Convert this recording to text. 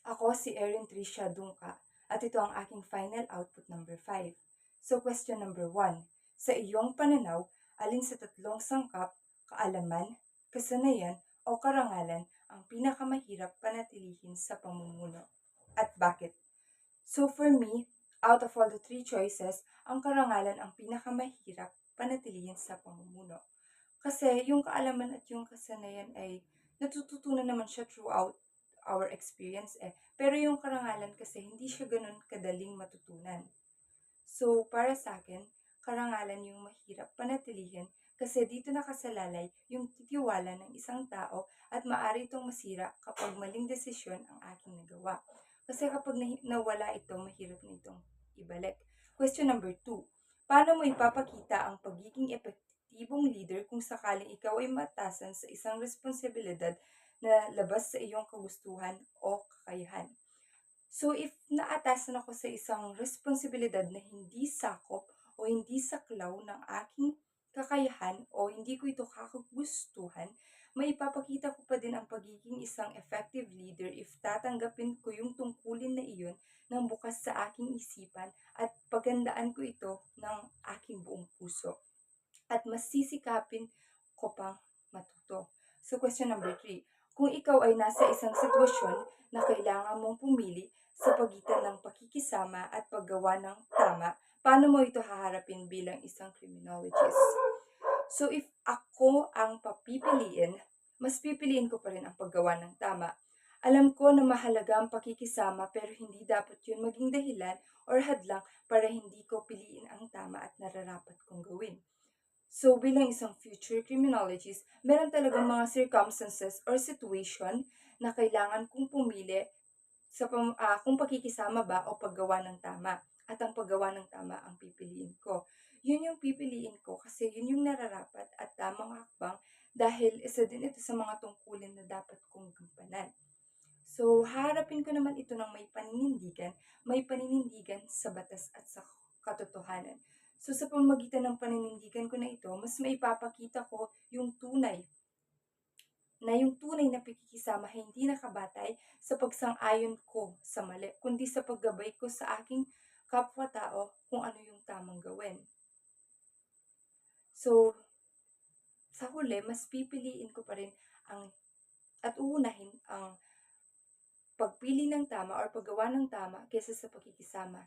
Ako si Erin Tricia Dungka at ito ang aking final output number 5. So question number 1. Sa iyong pananaw, alin sa tatlong sangkap, kaalaman, kasanayan o karangalan ang pinakamahirap panatilihin sa pamumuno? At bakit? So for me, out of all the three choices, ang karangalan ang pinakamahirap panatilihin sa pamumuno. Kasi yung kaalaman at yung kasanayan ay natututunan naman siya throughout our experience eh. Pero yung karangalan kasi hindi siya ganun kadaling matutunan. So para sa akin, karangalan yung mahirap panatilihin kasi dito nakasalalay yung titiwala ng isang tao at maaari itong masira kapag maling desisyon ang aking nagawa. Kasi kapag nawala ito, mahirap na itong ibalik. Question number 2. Paano mo ipapakita ang pagiging epektibong leader kung sakaling ikaw ay matasan sa isang responsibilidad na labas sa iyong kagustuhan o kakayahan? So if naatasan ako sa isang responsibilidad na hindi sakop o hindi saklaw ng aking kakayahan o hindi ko ito kakagustuhan, maipapakita ko pa din ang pagiging isang effective leader if tatanggapin ko yung tungkulin na iyon ng bukas sa aking isipan at pagandaan ko ito ng aking buong puso. At mas sisikapin ko pang matuto. So question number 3. Kung ikaw ay nasa isang sitwasyon na kailangan mong pumili sa pagitan ng pakikisama at paggawa ng tama, paano mo ito haharapin bilang isang criminologist? So if ako ang papipiliin, mas pipiliin ko pa rin ang paggawa ng tama. Alam ko na mahalaga ang pakikisama pero hindi dapat yun maging dahilan or hadlang para hindi ko piliin ang tama at nararapat kong gawin. So bilang isang future criminologist, meron talagang mga circumstances or situation na kailangan kong pumili kung pakikisama ba o paggawa ng tama. At ang paggawa ng tama ang pipiliin ko. Yun yung pipiliin ko kasi yun yung nararapat at tamang hakbang dahil isa din ito sa mga tungkulin na dapat kong gampanan. So, haharapin ko naman ito ng may paninindigan sa batas at sa katotohanan. So, sa pamamagitan ng paninindigan ko na ito, mas maipapakita ko yung tunay na pakikisama ay hindi nakabatay sa pagsang-ayon ko sa mali, kundi sa paggabay ko sa aking kapwa-tao kung ano yung tamang gawin. So, sa huli, mas pipiliin ko pa rin at uunahin ang pagpili ng tama or paggawa ng tama kaysa sa pakikisama